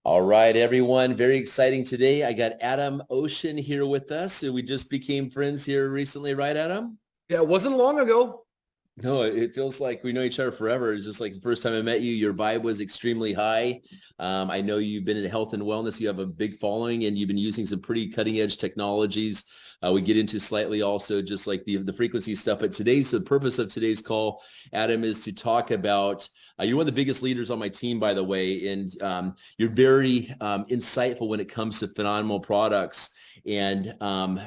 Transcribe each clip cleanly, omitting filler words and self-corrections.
All right, everyone. Very exciting today. I got Adam Ocean here with us. So we just became friends here recently, right, Adam? Yeah, it wasn't long ago. No, it feels like we know each other forever. It's just like the first time I met you, your vibe was extremely high. I know you've been in health and wellness. You have a big following and you've been using some pretty cutting edge technologies. We get into slightly also just like the frequency stuff. But the purpose of today's call, Adam, is to talk about, you're one of the biggest leaders on my team, by the way, and you're very insightful when it comes to phenomenal products. And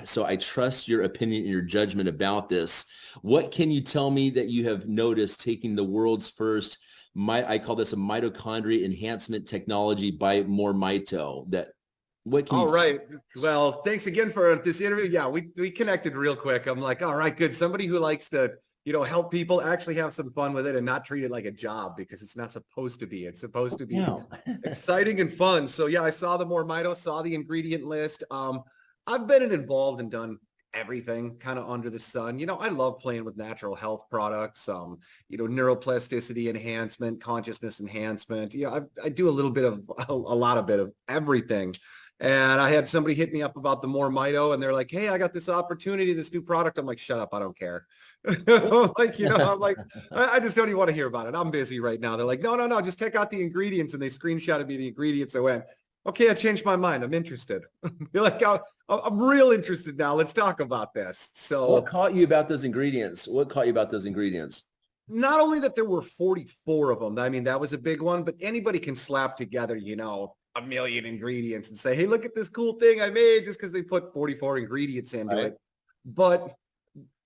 so I trust your opinion and your judgment about this. What can you tell me that you have noticed taking the world's first, I call this a mitochondria enhancement technology by MoreMito? What can you All tell right. me? Well, thanks again for this interview. Yeah, we connected real quick. I'm like, all right, good. Somebody who likes to, help people actually have some fun with it and not treat it like a job because it's not supposed to be. It's supposed to be Yeah. exciting and fun. So yeah, I saw the MoreMito, saw the ingredient list. I've been involved and done everything kind of under the sun. I love playing with natural health products, neuroplasticity enhancement, consciousness enhancement. I do a little bit of a bit of everything. And I had somebody hit me up about the MoreMito and they're like, hey, I got this opportunity, this new product. I'm like, shut up, I don't care. I'm like, I just don't even want to hear about it. I'm busy right now. They're like, no, just check out the ingredients. And they screenshotted me the ingredients. I went, okay, I changed my mind. I'm interested. You're like, I'm real interested now. Let's talk about this. What So caught you about those ingredients? What caught you about those ingredients? not only that there were 44 of them, I mean, that was a big one, but anybody can slap together, a million ingredients and say, hey, look at this cool thing I made just because they put 44 ingredients into Right. it. But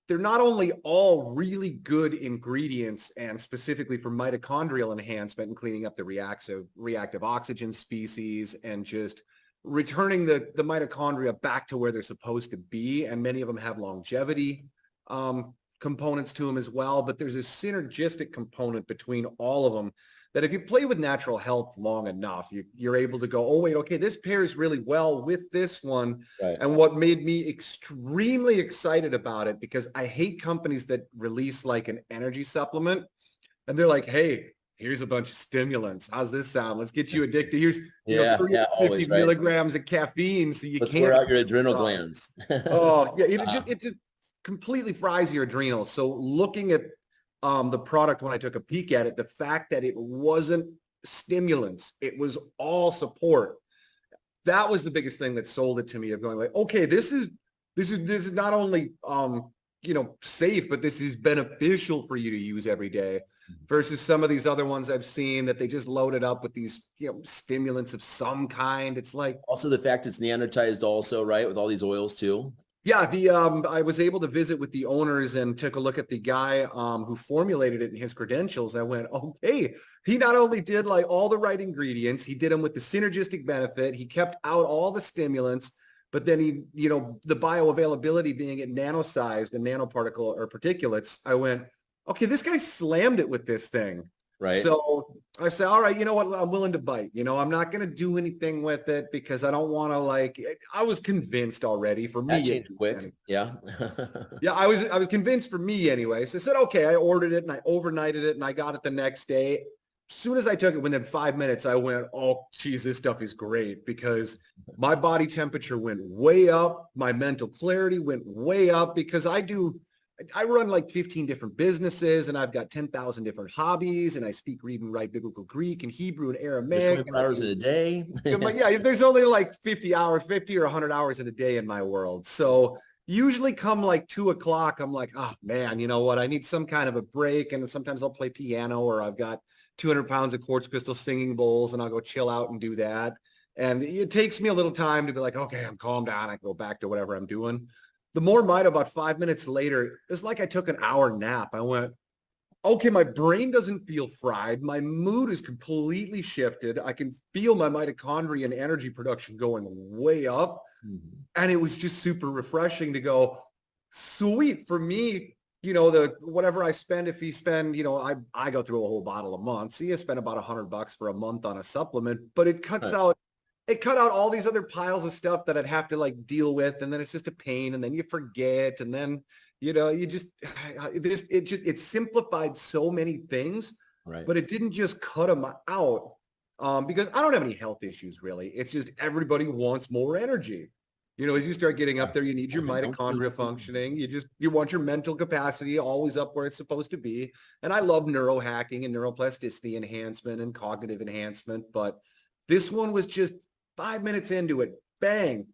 they're not only all really good ingredients and specifically for mitochondrial enhancement and cleaning up the reactive oxygen species and just returning the mitochondria back to where they're supposed to be. And many of them have longevity components to them as well. But there's a synergistic component between all of them that if you play with natural health long enough, you're able to go, oh, wait, okay, this pairs really well with this one. Right. And what made me extremely excited about it, because I hate companies that release like an energy supplement and they're like, hey, here's a bunch of stimulants. How's this sound? Let's get you addicted. Here's, Yeah, 350 always, right? milligrams of caffeine so you Let's wear can't. out your adrenal glands. Oh, yeah, Wow. it just completely fries your adrenals. So looking at the product when I took a peek at it, the fact that it wasn't stimulants, it was all support. That was the biggest thing that sold it to me of going like, okay, this is not only safe, but this is beneficial for you to use every day versus some of these other ones I've seen that they just loaded up with these, stimulants of some kind. It's like, Also, the fact it's nanotized also, right? With all these oils too. yeah, I was able to visit with the owners and took a look at the guy who formulated it and his credentials. I went, okay, he not only did like all the right ingredients, he did them with the synergistic benefit. He kept out all the stimulants, but then he, the bioavailability being it nano-sized and nanoparticle or particulates. I went, okay, this guy slammed it with this thing. Right. So I said, all right, you know what? I'm willing to bite. I'm not going to do anything with it because I don't want to I was convinced already for That me. changed quick. Yeah. Yeah, I was convinced for me anyway. So I said, okay, I ordered it and I overnighted it and I got it the next day. As soon as I took it, within 5 minutes, I went, oh, geez, this stuff is great because my body temperature went way up. My mental clarity went way up because I run like 15 different businesses and I've got 10,000 different hobbies and I speak, read and write biblical Greek and Hebrew and There's Aramaic. 24 hours in a day. Yeah, there's only like 50 or 100 hours in a day in my world. So usually come like 2 o'clock, I'm like, oh man, you know what? I need some kind of a break. And sometimes I'll play piano or I've got 200 pounds of quartz crystal singing bowls and I'll go chill out and do that. And it takes me a little time to be like, okay, I'm calmed down. I can go back to whatever I'm doing. The MoreMito, about 5 minutes later, it's like I took an hour nap. I went, okay, my brain doesn't feel fried. My mood is completely shifted. I can feel my mitochondria and energy production going way up. Mhm. And it was just super refreshing to go, sweet for me, the whatever I spend, if you spend, I go through a whole bottle a month. So you spend about $100 for a month on a supplement, but it cut out all these other piles of stuff that I'd have to like deal with. And then it's just a pain. And then you forget. And then, you just, it simplified so many things, Right. but it didn't just cut them out. because I don't have any health issues really. It's just everybody wants more energy. You know, as you start getting up there, you need your mitochondria functioning. You want your mental capacity always up where it's supposed to be. And I love neurohacking and neuroplasticity enhancement and cognitive enhancement. But this one was just 5 minutes into it. Bang.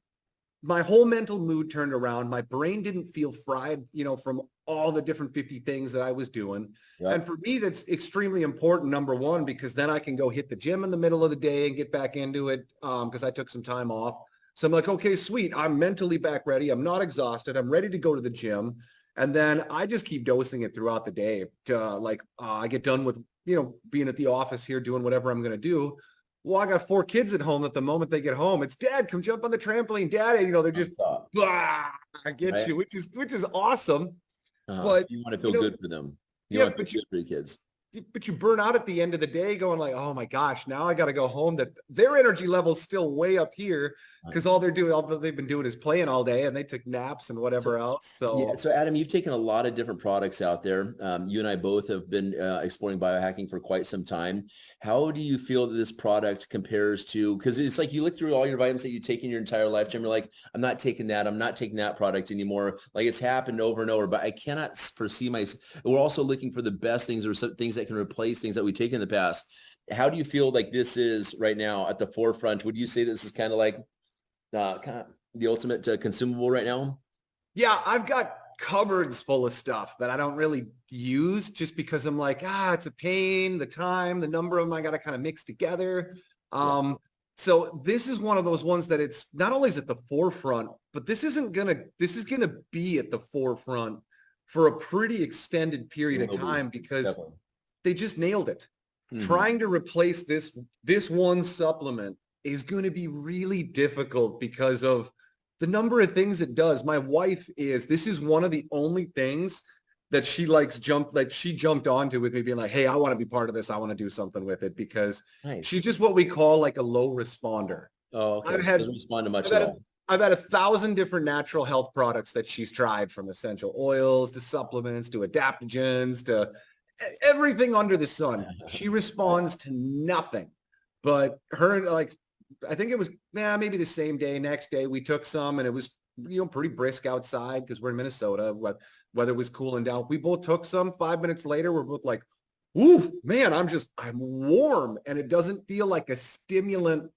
My whole mental mood turned around. My brain didn't feel fried, you know, from all the different 50 things that I was doing. Yep. And for me, that's extremely important, number one, because then I can go hit the gym in the middle of the day and get back into it because I took some time off. So I'm like, okay, sweet. I'm mentally back ready. I'm not exhausted. I'm ready to go to the gym. And then I just keep dosing it throughout the day. I get done with, you know, being at the office here, doing whatever I'm going to do. Well, I got 4 kids at home. At the moment they get home, it's Dad, come jump on the trampoline. Dad, you know, they're just, I get right. You, which is awesome. But you want to feel good for them. You want to feel good for your kids. But you burn out at the end of the day going like, oh my gosh, now I got to go home. That their energy level's still way up here because all they've been doing is playing all day, and they took naps and whatever else. So yeah. So Adam, you've taken a lot of different products out there. You and I both have been exploring biohacking for quite some time. How do you feel that this product compares to, because it's like you look through all your vitamins that you take in your entire lifetime, you're like, I'm not taking that. I'm not taking that product anymore. Like it's happened over and over, but I cannot foresee we're also looking for the best things or some things that can replace things that we take in the past. How do you feel like this is right now at the forefront? Would you say this is kind of like kind of the ultimate consumable right now? Yeah, I've got cupboards full of stuff that I don't really use just because I'm like, it's a pain, the time, the number of them I got to kind of mix together. So this is one of those ones that it's not only is at the forefront, but this is going to be at the forefront for a pretty extended period of time because they just nailed it. Trying to replace this one supplement is going to be really difficult because of the number of things it does. My wife this is one of the only things that she she jumped onto with me being like, hey, I want to be part of this. I want to do something with it because she's just what we call like a low responder. Oh, okay. Doesn't respond to much at all. I've had 1,000 different natural health products that she's tried, from essential oils to supplements to adaptogens to everything under the sun. She responds to nothing. But her, like, I think it was maybe the same day, next day we took some, and it was, you know, pretty brisk outside because we're in Minnesota. Weather was cooling down. We both took some. 5 minutes later, we're both like, ooh, man, I'm warm. And it doesn't feel like a stimulant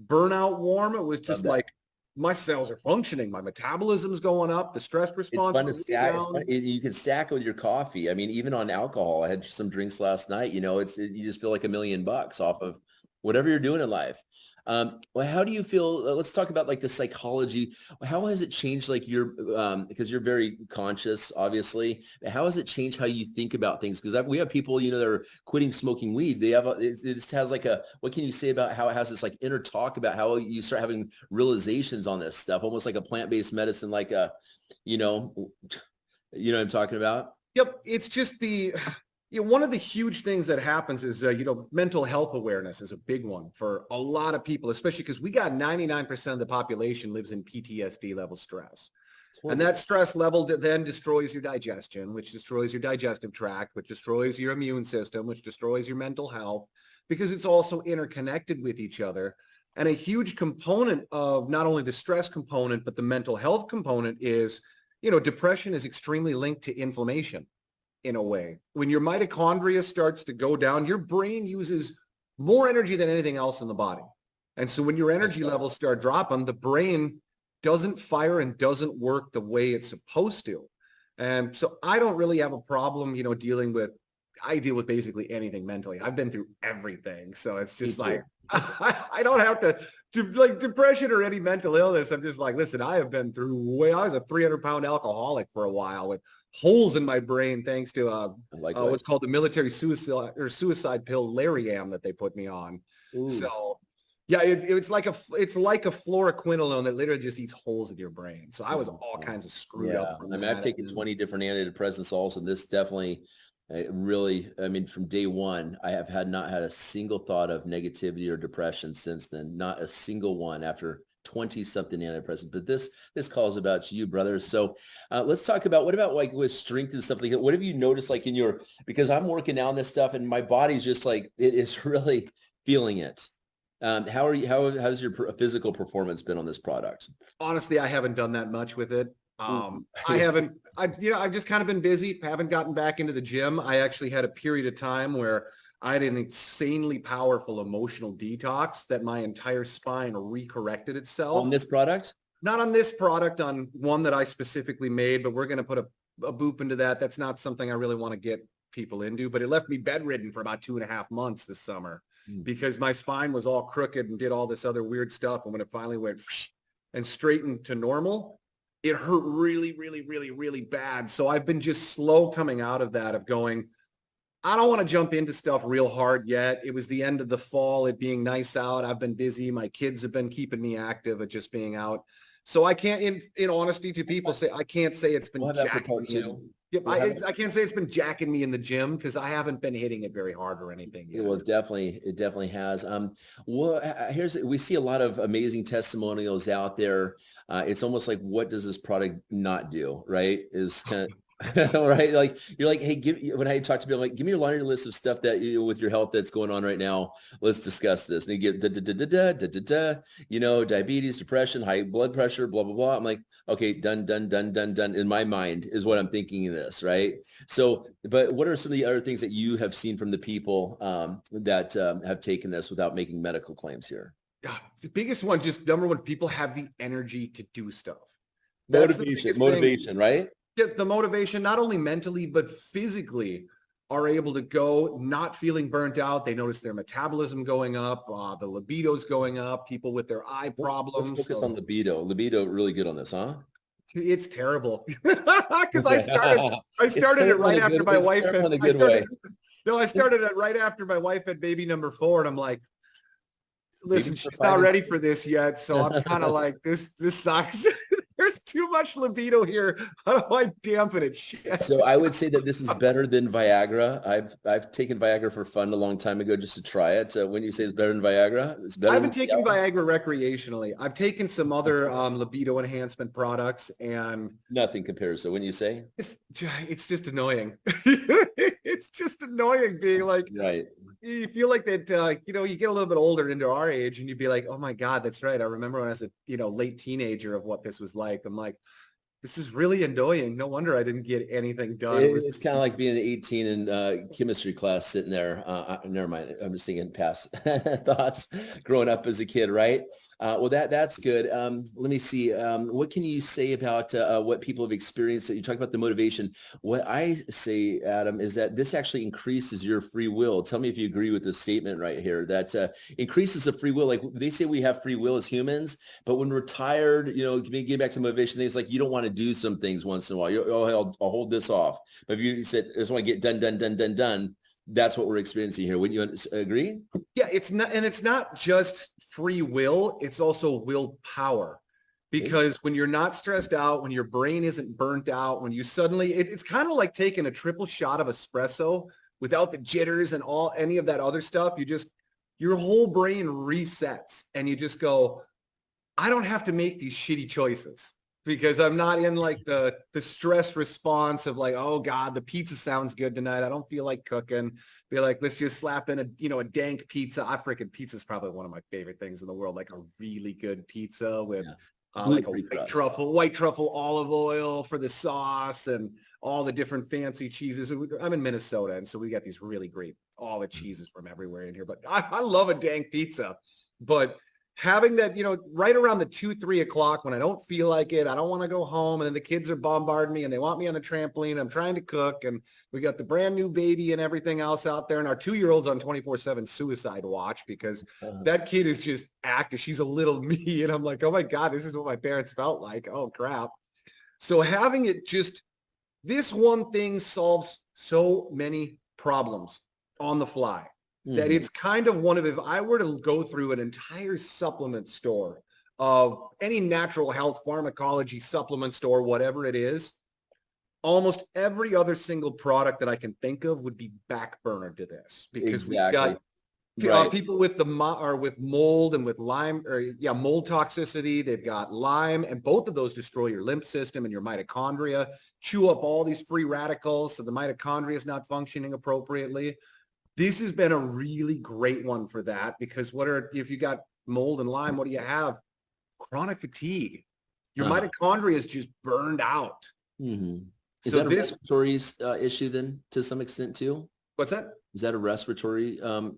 burnout warm. It was just like, my cells are functioning. My metabolism's going up. The stress response. It's fun to stack. You can stack it with your coffee. I mean, even on alcohol, I had some drinks last night. You know, you just feel like $1 million off of whatever you're doing in life. Well, how do you feel? Let's talk about like the psychology. How has it changed, like because you're very conscious, obviously. How has it changed how you think about things? Because we have people, you know, that are quitting smoking weed. They have it has like what can you say about how it has this like inner talk about how you start having realizations on this stuff, almost like a plant-based medicine, like you know what I'm talking about? Yep. It's just one of the huge things that happens is, mental health awareness is a big one for a lot of people, especially because we got 99% of the population lives in PTSD level stress. And that stress level then destroys your digestion, which destroys your digestive tract, which destroys your immune system, which destroys your mental health, because it's also interconnected with each other. And a huge component of not only the stress component, but the mental health component is, depression is extremely linked to inflammation. In a way, when your mitochondria starts to go down, your brain uses more energy than anything else in the body. And so when your energy levels start dropping, the brain doesn't fire and doesn't work the way it's supposed to. And so I don't really have a problem, I deal with basically anything mentally. I've been through everything. So it's just like, I don't have to like depression or any mental illness. I'm just like, listen, I have been through I was a 300-pound alcoholic for a while with holes in my brain thanks to what's called the military suicide pill Lariam that they put me on. Ooh. So yeah, it's like a fluoroquinolone that literally just eats holes in your brain. So I was all kinds of screwed up. I've taken 20 different antidepressants also, and this definitely from day one, I have not had a single thought of negativity or depression since then. Not a single one after 20-something antidepressants. But this call is about you, brother. So let's talk about, what about like with strength and stuff like that? What have you noticed like because I'm working out on this stuff and my body's just like, it is really feeling it. How's your physical performance been on this product? Honestly, I haven't done that much with it. Mm. I've just kind of been busy, haven't gotten back into the gym. I actually had a period of time where I had an insanely powerful emotional detox that my entire spine recorrected itself. On this product? Not on this product, on one that I specifically made, but we're going to put a boop into that. That's not something I really want to get people into, but it left me bedridden for about 2.5 months this summer because my spine was all crooked and did all this other weird stuff. And when it finally went and straightened to normal, it hurt really, really, really, really bad. So I've been just slow coming out of that, of going, I don't want to jump into stuff real hard yet. It was the end of the fall, it being nice out. I've been busy. My kids have been keeping me active at just being out. So I can't, in honesty to people, say I can't say it's been jacking me. Yep, I can't say it's been jacking me in the gym because I haven't been hitting it very hard or anything yet. Well, it definitely has. Well, we see a lot of amazing testimonials out there. It's almost like, what does this product not do? Right? Is kind of right? Like you're like, hey, when I talk to people, I'm like, give me your laundry list of stuff that with your health that's going on right now. Let's discuss this. And you get diabetes, depression, high blood pressure, blah, blah, blah. I'm like, okay, done. In my mind is what I'm thinking of this, right? So, but what are some of the other things that you have seen from the people that have taken this without making medical claims here? The biggest one, just number one, people have the energy to do stuff. Motivation, right? Get the motivation, not only mentally, but physically are able to go, not feeling burnt out. They notice their metabolism going up, the libido's going up, people with their eye problems. Let's focus on libido. Libido really good on this, huh? It's terrible. Because I started it right after my wife. I started it right after my wife had baby number 4. And I'm like, listen, she's not ready for this yet. So I'm kind of like, this sucks. There's too much libido here. How do I dampen it? Shit. So I would say that this is better than Viagra. I've taken Viagra for fun a long time ago just to try it. When you say it's better than Viagra, it's better. I haven't taken Viagra recreationally. I've taken some other libido enhancement products, and nothing compares. So when you say it's just annoying. It's just annoying being like, right. You feel like that, you get a little bit older into our age and you'd be like, oh my God, that's right. I remember when I was a, late teenager of what this was like. I'm like, this is really annoying. No wonder I didn't get anything done. It's kind of like being 18 in chemistry class sitting there. Never mind. I'm just thinking past thoughts growing up as a kid, right? Well, that's good. Let me see. What can you say about what people have experienced? You talk about the motivation. What I say, Adam, is that this actually increases your free will. Tell me if you agree with this statement right here, that increases the free will. Like they say we have free will as humans, but when we're tired, getting back to motivation, things like you don't want to do some things once in a while. I'll hold this off. But if you said, I just want to get done, that's what we're experiencing here. Wouldn't you agree? Yeah, it's not just free will, it's also willpower. Because when you're not stressed out, when your brain isn't burnt out, when you suddenly, it's kind of like taking a triple shot of espresso without the jitters and any of that other stuff. Your whole brain resets and you just go, I don't have to make these shitty choices. Because I'm not in like the stress response of like, oh God, the pizza sounds good tonight. I don't feel like cooking. Be like, let's just slap in a dank pizza. Pizza is probably one of my favorite things in the world. Like a really good pizza with like a white truffle olive oil for the sauce and all the different fancy cheeses. I'm in Minnesota, and so we got these really great, all the cheeses from everywhere in here. But I love a dank pizza, but having that, right around the 2-3 o'clock when I don't feel like it, I don't want to go home. And then the kids are bombarding me and they want me on the trampoline. I'm trying to cook and we got the brand new baby and everything else out there. And our 2-year-old's on 24/7 suicide watch because that kid is just active. She's a little me. And I'm like, oh my God, this is what my parents felt like. Oh crap. So having it this one thing solves so many problems on the fly. That it's kind of if I were to go through an entire supplement store of any natural health pharmacology supplement store, whatever it is, almost every other single product that I can think of would be backburner to this because we've got people with with mold and with Lyme mold toxicity. They've got Lyme, and both of those destroy your lymph system and your mitochondria, chew up all these free radicals. So the mitochondria is not functioning appropriately. This has been a really great one for that, because if you got mold and Lyme, what do you have? Chronic fatigue. Your mitochondria is just burned out. Mm-hmm. Is So that a respiratory issue then to some extent too? What's that? Is that a respiratory issue?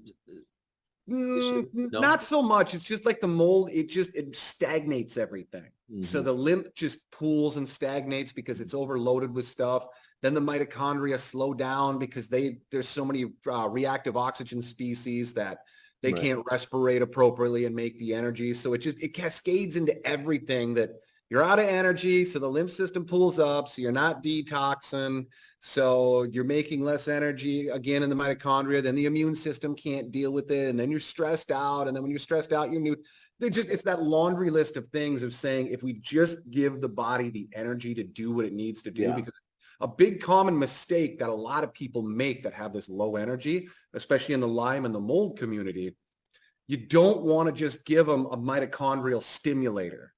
No? Not so much. It's just like the mold. It stagnates everything. Mm-hmm. So the lymph just pools and stagnates because it's overloaded with stuff. Then the mitochondria slow down because there's so many reactive oxygen species that they can't respirate appropriately and make the energy. So it cascades into everything, that you're out of energy. So the lymph system pulls up. So you're not detoxing. So you're making less energy again in the mitochondria. Then the immune system can't deal with it. And then you're stressed out. And then when you're stressed out, it's that laundry list of things of saying, if we just give the body the energy to do what it needs to do, because a big common mistake that a lot of people make that have this low energy, especially in the Lyme and the mold community, you don't want to just give them a mitochondrial stimulator.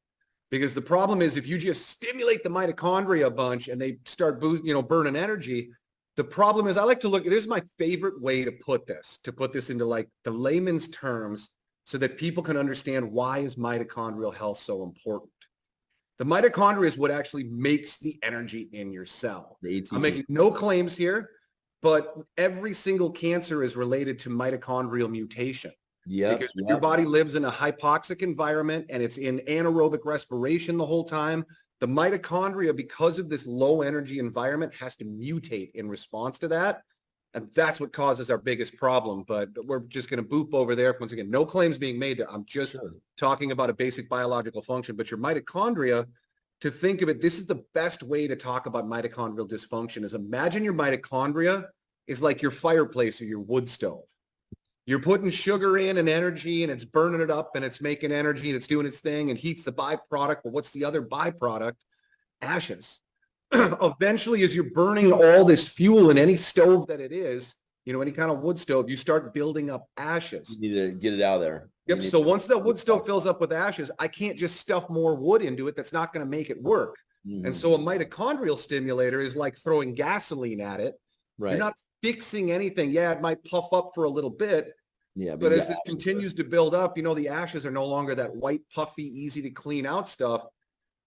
Because the problem is, if you just stimulate the mitochondria a bunch and they start burning energy, the problem is, this is my favorite way to put this into like the layman's terms so that people can understand why is mitochondrial health so important. The mitochondria is what actually makes the energy in your cell. I'm making no claims here, but every single cancer is related to mitochondrial mutation. Because your body lives in a hypoxic environment and it's in anaerobic respiration the whole time, the mitochondria, because of this low energy environment, has to mutate in response to that. And that's what causes our biggest problem. But we're just going to boop over there. Once again, no claims being made there. I'm just talking about a basic biological function. But your mitochondria, to think of it, this is the best way to talk about mitochondrial dysfunction, is imagine your mitochondria is like your fireplace or your wood stove. You're putting sugar in and energy, and it's burning it up, and it's making energy, and it's doing its thing and heats the byproduct. But what's the other byproduct? Ashes. Eventually, as you're burning all this fuel in any stove that it is, any kind of wood stove, you start building up ashes. You need to get it out of there. Yep. So once that wood stove fills up with ashes, I can't just stuff more wood into it. That's not going to make it work. And so a mitochondrial stimulator is like throwing gasoline at it. Right. You're not fixing anything. Yeah, it might puff up for a little bit. Yeah, but as this continues to build up, the ashes are no longer that white, puffy, easy to clean out stuff.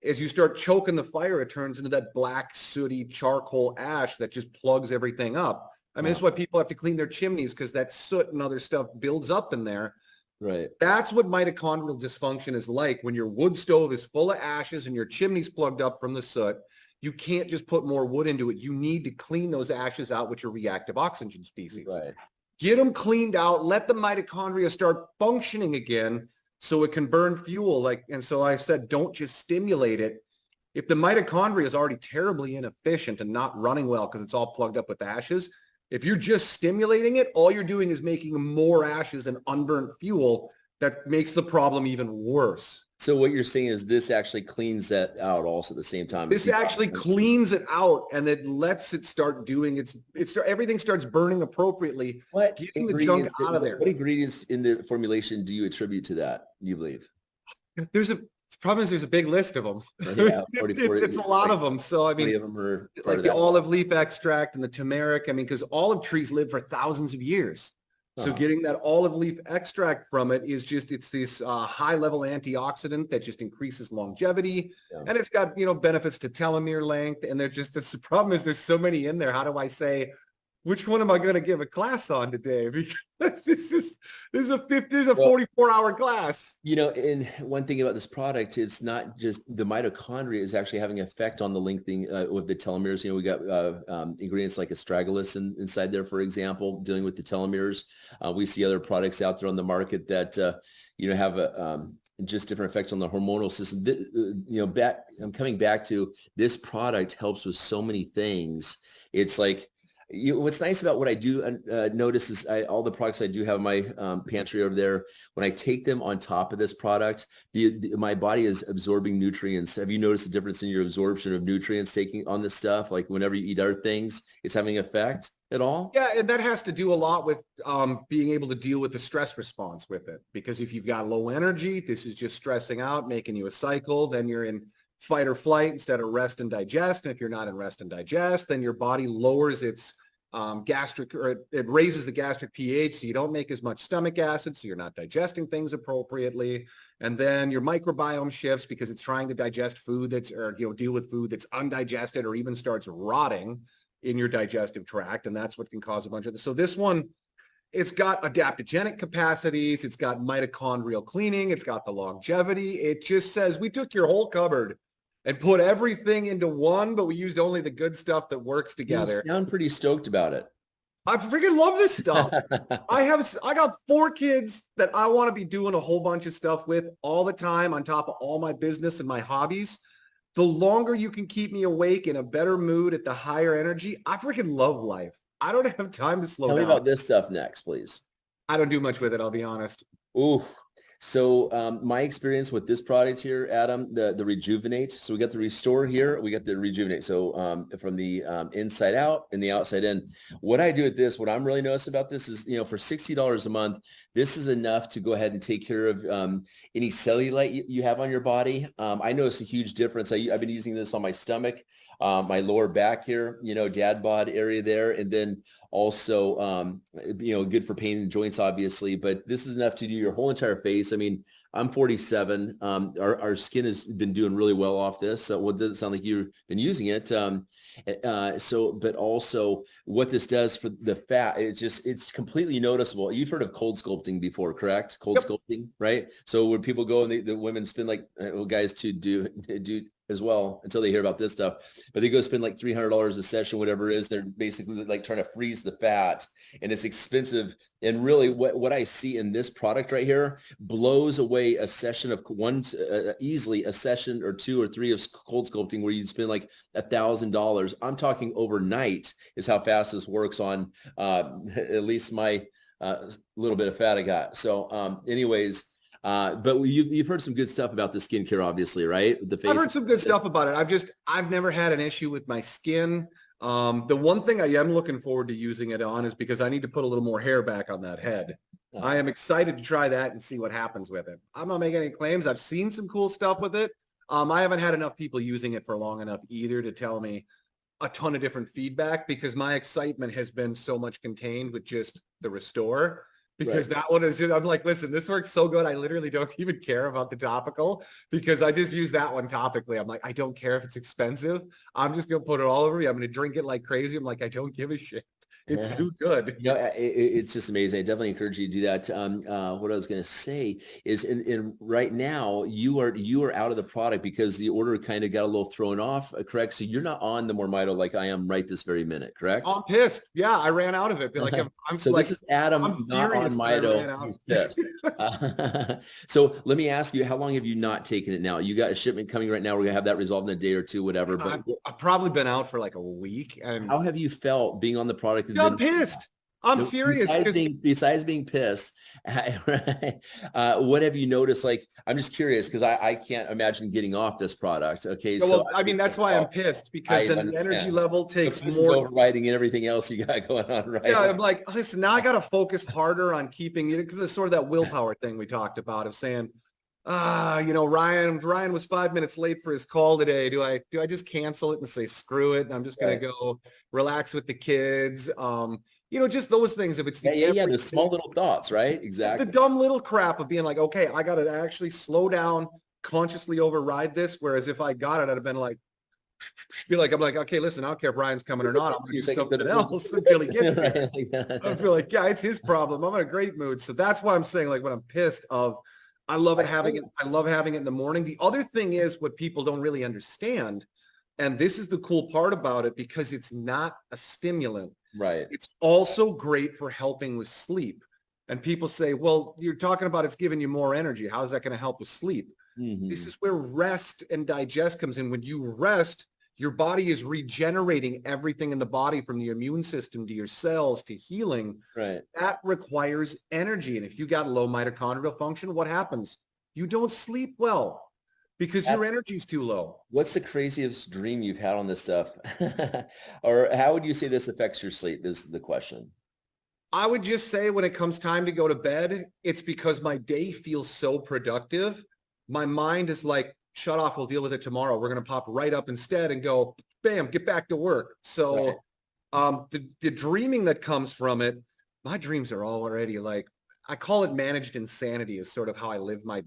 As you start choking the fire, it turns into that black, sooty charcoal ash that just plugs everything up. I mean, that's why people have to clean their chimneys, because that soot and other stuff builds up in there. Right. That's what mitochondrial dysfunction is like. When your wood stove is full of ashes and your chimney's plugged up from the soot, you can't just put more wood into it. You need to clean those ashes out with your reactive oxygen species. Right. Get them cleaned out. Let the mitochondria start functioning again so it can burn fuel. And so I said, don't just stimulate it. If the mitochondria is already terribly inefficient and not running well because it's all plugged up with ashes, if you're just stimulating it, all you're doing is making more ashes and unburnt fuel that makes the problem even worse. So what you're saying is this actually cleans that out also at the same time. This actually cleans it out, and it lets it start doing everything starts burning appropriately, getting the junk out of there. What ingredients in the formulation do you attribute to that, you believe? The problem is there's a big list of them. Yeah, 40, it's a lot of them. So I mean, of them are like the olive leaf extract and the turmeric. I mean, because olive trees live for thousands of years. So getting that olive leaf extract from it is it's this high level antioxidant that just increases longevity. Yeah. And it's got, benefits to telomere length. And the problem is there's so many in there. How do I say, which one am I going to give a class on today? Because this is a 44-hour class. And one thing about this product, it's not just the mitochondria is actually having an effect on the lengthening with the telomeres. We got ingredients like astragalus inside there, for example, dealing with the telomeres. We see other products out there on the market that, have just different effects on the hormonal system. I'm coming back to this product helps with so many things. It's like, what's nice about what I do notice is all the products I do have in my pantry over there, when I take them on top of this product, my body is absorbing nutrients. Have you noticed the difference in your absorption of nutrients taking on this stuff? Like whenever you eat other things, it's having an effect at all? Yeah, and that has to do a lot with being able to deal with the stress response with it. Because if you've got low energy, this is just stressing out, making you a cycle. Then you're in fight or flight instead of rest and digest. And if you're not in rest and digest, then your body lowers its gastric, or it raises the gastric pH, so you don't make as much stomach acid, so you're not digesting things appropriately. And then your microbiome shifts because it's trying to digest food that's, or deal with food that's undigested or even starts rotting in your digestive tract, and that's what can cause a bunch of this. So this one, it's got adaptogenic capacities, it's got mitochondrial cleaning, it's got the longevity. It just says we took your whole cupboard and put everything into one, but we used only the good stuff that works together. You sound pretty stoked about it. I freaking love this stuff. I got 4 kids that I want to be doing a whole bunch of stuff with all the time on top of all my business and my hobbies. The longer you can keep me awake in a better mood at the higher energy, I freaking love life. I don't have time to slow down. Tell me about this stuff next, please. I don't do much with it, I'll be honest. Ooh. So my experience with this product here, Adam, the Rejuvenate. So we got the Restore here. We got the Rejuvenate. So from the inside out and the outside in. What I do with this, what I'm really noticing about this is, for $60 a month, this is enough to go ahead and take care of any cellulite you have on your body. I notice a huge difference. I've been using this on my stomach, my lower back here, dad bod area there. And then also, good for pain and joints, obviously. But this is enough to do your whole entire face. I mean, I'm 47. Our skin has been doing really well off this. So it doesn't sound like you've been using it. But also what this does for the fat, it's completely noticeable. You've heard of cold sculpting before, correct? Cold sculpting, right? So when people go and the women spend guys to do as well until they hear about this stuff, but they go spend like $300 a session, whatever it is. They're basically like trying to freeze the fat, and it's expensive. And really what I see in this product right here blows away a session of easily a session or 2 or 3 of cold sculpting where you'd spend like $1,000. I'm talking overnight is how fast this works on at least my little bit of fat I got. So anyways, but you've heard some good stuff about the skincare, obviously, right? The face. I've heard some good stuff about it. I've never had an issue with my skin. The one thing I am looking forward to using it on is because I need to put a little more hair back on that head. Oh. I am excited to try that and see what happens with it. I'm not making any claims. I've seen some cool stuff with it. I haven't had enough people using it for long enough either to tell me a ton of different feedback, because my excitement has been so much contained with just the Restore. Because that one is just, I'm like, listen, this works so good. I literally don't even care about the topical, because I just use that one topically. I'm like, I don't care if it's expensive. I'm just going to put it all over me. I'm going to drink it like crazy. I'm like, I don't give a shit. It's too good. It's just amazing. I definitely encourage you to do that. What I was going to say is, in right now, you are out of the product because the order kind of got a little thrown off, correct? So you're not on the MoreMito like I am right this very minute, correct? I'm pissed. Yeah, I ran out of it. But like, I'm so like, this is Adam, I'm not on Mito. So let me ask you, how long have you not taken it now? You got a shipment coming right now. We're going to have that resolved in a day or 2, whatever. But I've probably been out for like a week. And how have you felt being on the product? I'm pissed. I'm furious. Besides being pissed, what have you noticed? Like, I'm just curious because I can't imagine getting off this product. Okay, well, I mean, that's why I'm pissed, because then the energy level takes more overriding and everything else you got going on, right? Yeah, I'm like, listen, now I got to focus harder on keeping it, because it's sort of that willpower thing we talked about of saying, Ryan was 5 minutes late for his call today. Do I just cancel it and say screw it? And I'm just gonna go relax with the kids. Just those things. If it's the small little thoughts, right? Exactly. The dumb little crap of being like, okay, I got to actually slow down, consciously override this. Whereas if I got it, I'd have been like, I'm like, okay, listen, I don't care if Ryan's coming or not. I'm going to do something else until he gets here. I feel like, yeah, it's his problem. I'm in a great mood. So that's why I'm saying, like, when I'm pissed I love having it in the morning. The other thing is what people don't really understand, and this is the cool part about it, because it's not a stimulant. Right. It's also great for helping with sleep. And people say, well, you're talking about it's giving you more energy. How is that going to help with sleep? Mm-hmm. This is where rest and digest comes in. When you rest, your body is regenerating everything in the body, from the immune system to your cells to healing. Right. That requires energy. And if you got low mitochondrial function, what happens? You don't sleep well because your energy's too low. What's the craziest dream you've had on this stuff? Or how would you say this affects your sleep is the question. I would just say when it comes time to go to bed, it's because my day feels so productive. My mind is like, shut off, we'll deal with it tomorrow. We're going to pop right up instead and go, bam, get back to work. So The dreaming that comes from it, my dreams are already like, I call it managed insanity is sort of how I live my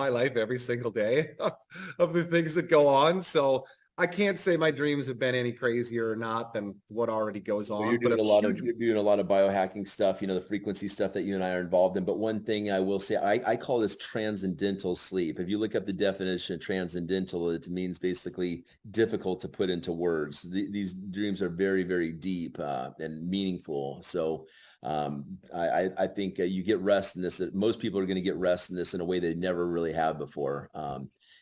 life every single day of the things that go on. So I can't say my dreams have been any crazier or not than what already goes Well, on. But you're doing a lot of biohacking stuff, the frequency stuff that you and I are involved in. But one thing I will say, I call this transcendental sleep. If you look up the definition of transcendental, it means basically difficult to put into words. These dreams are very, very deep and meaningful. So I think you get rest in this. Most people are going to get rest in this in a way they never really have before.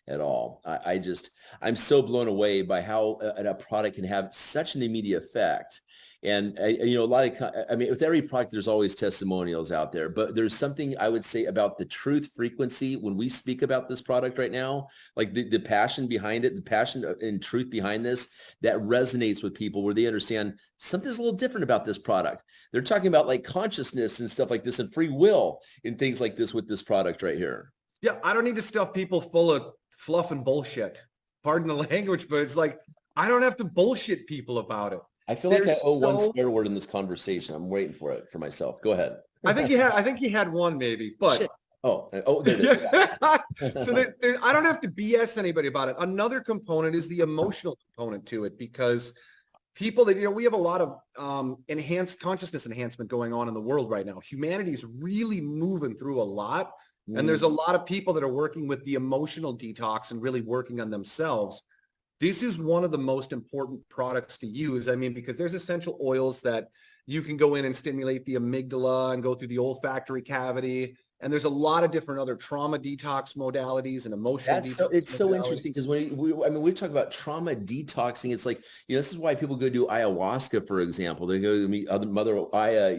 At all. I'm so blown away by how a product can have such an immediate effect. And, a lot of, with every product, there's always testimonials out there, but there's something I would say about the truth frequency when we speak about this product right now, like the passion behind it, the passion and truth behind this, that resonates with people where they understand something's a little different about this product. They're talking about like consciousness and stuff like this and free will and things like this with this product right here. Yeah, I don't need to stuff people full of fluff and bullshit. Pardon the language, but it's like, I don't have to bullshit people about it. I feel like I owe one swear word in this conversation. I'm waiting for it for myself. Go ahead. I think you had one maybe, but Shit. Oh, there it is. So I don't have to BS anybody about it. Another component is the emotional component to it, because people that, we have a lot of enhanced consciousness enhancement going on in the world right now. Humanity is really moving through a lot. And there's a lot of people that are working with the emotional detox and really working on themselves. This is one of the most important products to use. Because there's essential oils that you can go in and stimulate the amygdala and go through the olfactory cavity. And there's a lot of different other trauma detox modalities and emotional detox. It's so interesting because when we talk about trauma detoxing, it's like, this is why people go do ayahuasca, for example. They go to meet Mother Aya,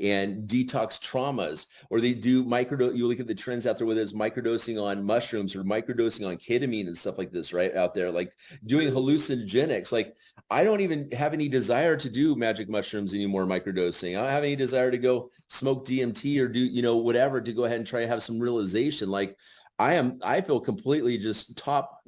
and detox traumas, or they do you look at the trends out there, whether it's microdosing on mushrooms or microdosing on ketamine and stuff like this, right out there, like doing hallucinogenics. Like, I don't even have any desire to do magic mushrooms anymore, microdosing. I don't have any desire to go smoke DMT or do, whatever, to go ahead and try to have some realization. Like I feel completely just top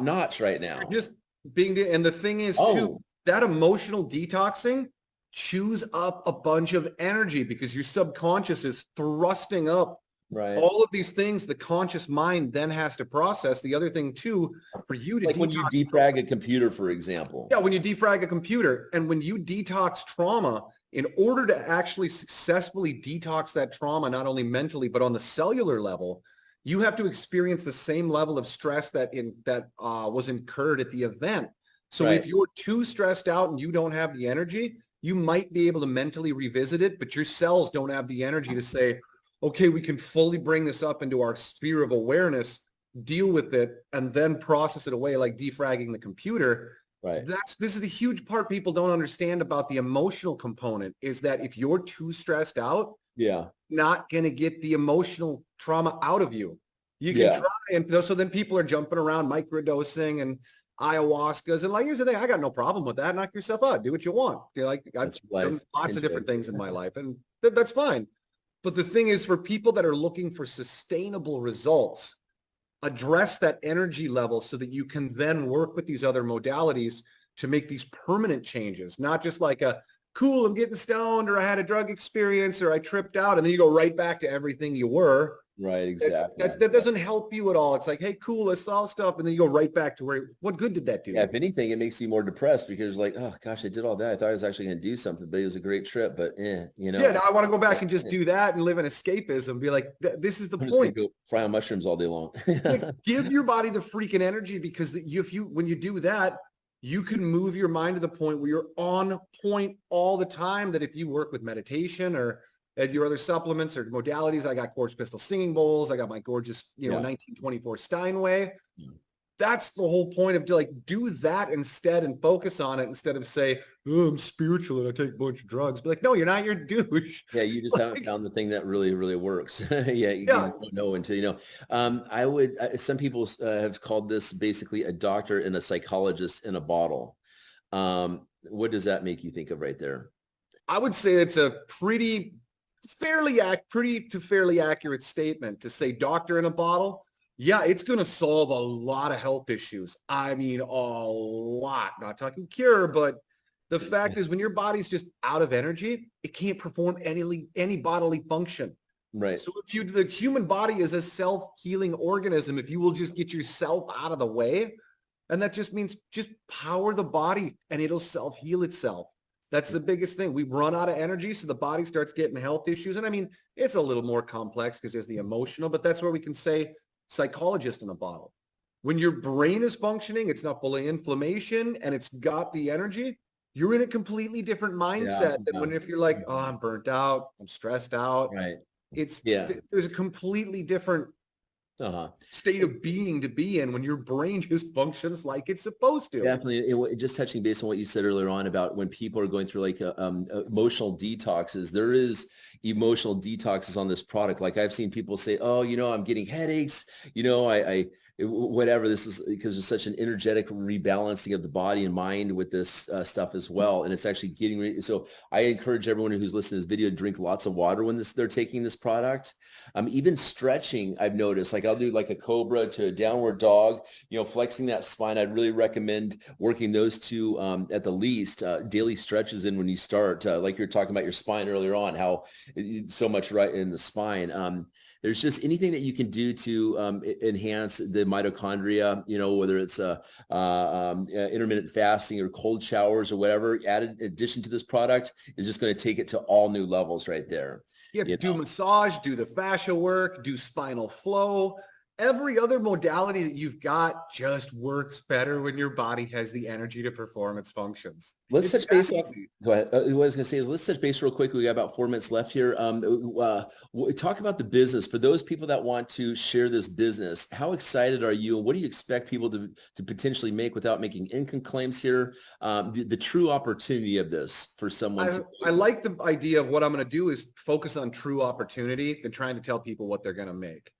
notch right now. Just being, and the thing is too, that emotional detoxing chews up a bunch of energy because your subconscious is thrusting up all of these things the conscious mind then has to process. The other thing too, for you to like when you defrag a computer, for example. Yeah, when you defrag a computer and when you detox trauma, in order to actually successfully detox that trauma, not only mentally, but on the cellular level, you have to experience the same level of stress that was incurred at the event. So if you're too stressed out and you don't have the energy, you might be able to mentally revisit it, but your cells don't have the energy to say, okay, we can fully bring this up into our sphere of awareness, deal with it, and then process it away like defragging the computer. Right. This is the huge part people don't understand about the emotional component, is that if you're too stressed out, not going to get the emotional trauma out of you. You can try, and so then people are jumping around microdosing and ayahuascas, and like, here's the thing, I got no problem with that. Knock yourself out, do what you want. I've done lots of different things in my life, and that's fine. But the thing is, for people that are looking for sustainable results, address that energy level so that you can then work with these other modalities to make these permanent changes, not just like cool, I'm getting stoned, or I had a drug experience, or I tripped out, and then you go right back to everything you were. Right, exactly. That doesn't help you at all. It's like, hey, cool, I saw stuff, and then you go right back to what good did that do? Yeah, if anything, it makes you more depressed because like, oh gosh, I did all that. I thought I was actually going to do something, but it was a great trip, but Yeah, now I want to go back and just do that and live in escapism. Be like, this is the point. Just go fry on mushrooms all day long. Give your body the freaking energy, because when you do that, you can move your mind to the point where you're on point all the time. That if you work with meditation or your other supplements or modalities, I got quartz crystal singing bowls, I got my gorgeous, 1924 Steinway. That's the whole point of do that instead and focus on it instead of say, oh, I'm spiritual and I take a bunch of drugs. Be like, no, you're not, you're a douche. Yeah, you just haven't found the thing that really, really works. You don't know until you know. Some people have called this basically a doctor and a psychologist in a bottle. What does that make you think of right there? I would say it's a fairly accurate statement to say doctor in a bottle. Yeah, it's going to solve a lot of health issues. I mean, a lot. Not talking cure, but The fact is when your body's just out of energy, it can't perform any bodily function. Right. So if the human body is a self-healing organism, if you will just get yourself out of the way, and that just means just power the body and it'll self-heal itself. That's the biggest thing. We run out of energy, so the body starts getting health issues. And I mean, it's a little more complex because there's the emotional, but that's where we can say psychologist in a bottle. When your brain is functioning, it's not full of inflammation and it's got the energy, you're in a completely different mindset than when if you're like, oh, I'm burnt out, I'm stressed out. Right. There's a completely different state of being to be in when your brain just functions like it's supposed to. Definitely. Just touching base on what you said earlier on about when people are going through like emotional detoxes, there is emotional detoxes on this product. Like I've seen people say, oh, I'm getting headaches, whatever. This is because there's such an energetic rebalancing of the body and mind with this stuff as well. And it's actually getting ready. So I encourage everyone who's listening to this video to drink lots of water when they're taking this product. Even stretching, I've noticed, like I'll do like a cobra to a downward dog, flexing that spine. I'd really recommend working those two at the least. Daily stretches in when you start, like you're talking about your spine earlier on, how so much right in the spine. There's just anything that you can do to enhance the mitochondria, whether it's intermittent fasting or cold showers or whatever, added in addition to this product is just going to take it to all new levels right there. Yeah, do massage, do the fascia work, do spinal flow. Every other modality that you've got just works better when your body has the energy to perform its functions. Let's touch base. Go ahead. What I was going to say is let's touch base real quick. We got about 4 minutes left here. Talk about the business. For those people that want to share this business, how excited are you? And what do you expect people to potentially make without making income claims here? The true opportunity of this for someone. I like the idea of what I'm going to do is focus on true opportunity than trying to tell people what they're going to make.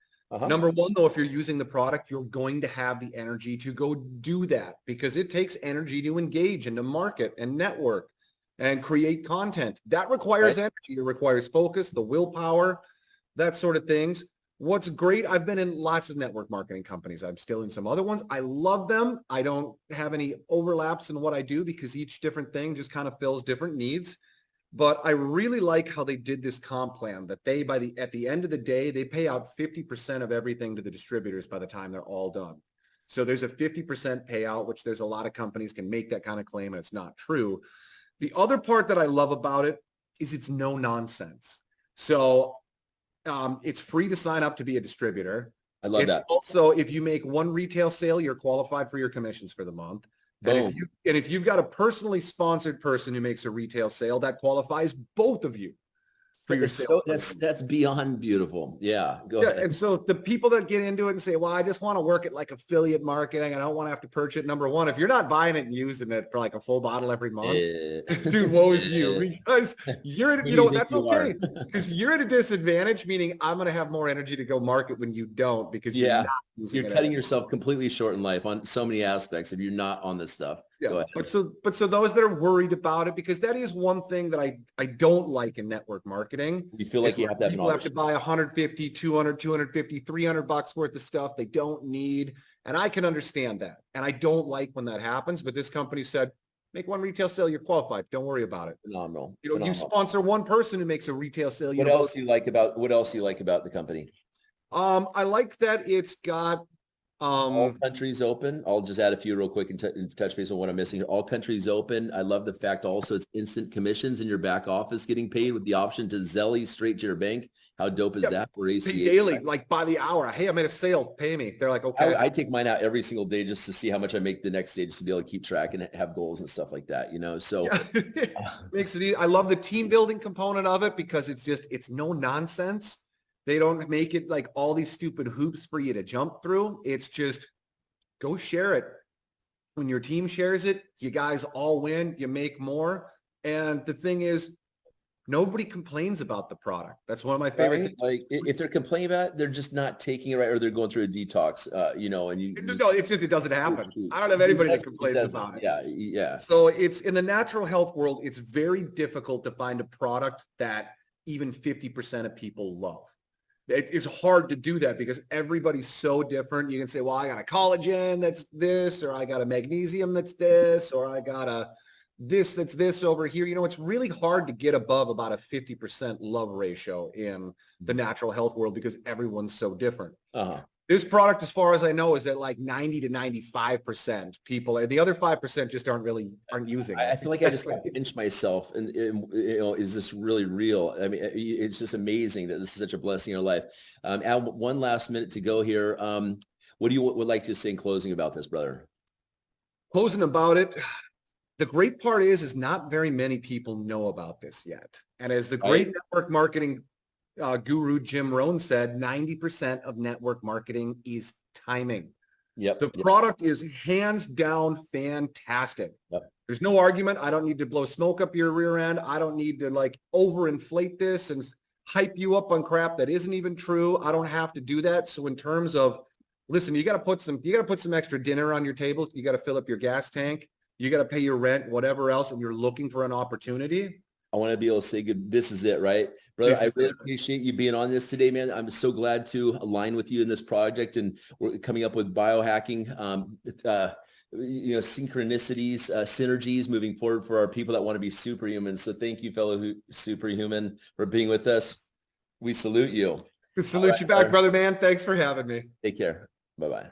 Number one, though, if you're using the product, you're going to have the energy to go do that because it takes energy to engage and to market and network and create content. That requires energy. It requires focus, the willpower, that sort of things. What's great, I've been in lots of network marketing companies. I'm still in some other ones. I love them. I don't have any overlaps in what I do because each different thing just kind of fills different needs. But I really like how they did this comp plan that at the end of the day, they pay out 50% of everything to the distributors by the time they're all done. So there's a 50% payout, which there's a lot of companies can make that kind of claim and it's not true. The other part that I love about it is it's no nonsense. So it's free to sign up to be a distributor. I love that. Also, if you make one retail sale, you're qualified for your commissions for the month. And if you've got a personally sponsored person who makes a retail sale, that qualifies both of you for your sale. That's beyond beautiful. Yeah, go ahead. And so the people that get into it and say, well, I just want to work at like affiliate marketing. I don't want to have to purchase it. Number one, if you're not buying it and using it for like a full bottle every month, dude, woe is you because you're, that's okay because you're at a disadvantage, meaning I'm going to have more energy to go market when you don't because you're cutting yourself completely short in life on so many aspects if you're not on this stuff. Yeah, but so those that are worried about it, because that is one thing that I don't like in network marketing. You feel like you have to have people have to buy 150, 200, 250, $300 worth of stuff they don't need. And I can understand that. And I don't like when that happens. But this company said, make one retail sale, you're qualified. Don't worry about it. Phenomenal. You sponsor one person who makes a retail sale. What else do you like about the company? I like that it's got all countries open. I'll just add a few real quick and touch base on what I'm missing here. All countries open. I love the fact also it's instant commissions in your back office getting paid with the option to Zelly straight to your bank. How dope is that? For ACH, daily, like by the hour. Hey, I made a sale. Pay me. They're like, okay. I take mine out every single day just to see how much I make the next day, just to be able to keep track and have goals and stuff like that. So makes it easy. I love the team building component of it because it's no nonsense. They don't make it like all these stupid hoops for you to jump through. It's just go share it. When your team shares it, you guys all win, you make more. And the thing is, nobody complains about the product. That's one of my favorite things. Like if they're complaining about it, they're just not taking it right, or they're going through a detox, it's just, it doesn't happen. I don't have anybody that complains about it. Yeah. So it's in the natural health world, it's very difficult to find a product that even 50% of people love. It's hard to do that because everybody's so different. You can say, well, I got a collagen that's this, or I got a magnesium that's this, or I got a that's this over here. You know, it's really hard to get above about a 50% love ratio in the natural health world because everyone's so different. This product, as far as I know, is at like 90 to 95% people. The other 5% just aren't using it. I feel like I just got to pinch myself and, you know, is this really real? I mean, it's just amazing that this is such a blessing in our life. Al, one last minute to go here. What do you would like to say in closing about this, brother? Closing about it. The great part is not very many people know about this yet. And as the great network marketing guru Jim Rohn said, 90% of network marketing is timing. The product is hands down fantastic. There's no argument. I don't need to blow smoke up your rear end. I don't need to like overinflate this and hype you up on crap that isn't even true. I don't have to do that. So in terms of, listen, you got to put some extra dinner on your table. You got to fill up your gas tank. You got to pay your rent, whatever else, and you're looking for an opportunity. I want to be able to say, good, this is it, right? Brother, I really appreciate you being on this today, man. I'm so glad to align with you in this project, and we're coming up with biohacking, you know, synchronicities, synergies moving forward for our people that want to be superhuman. So thank you, fellow superhuman, for being with us. We salute you. Salute you back, brother, man. Thanks for having me. Take care. Bye-bye.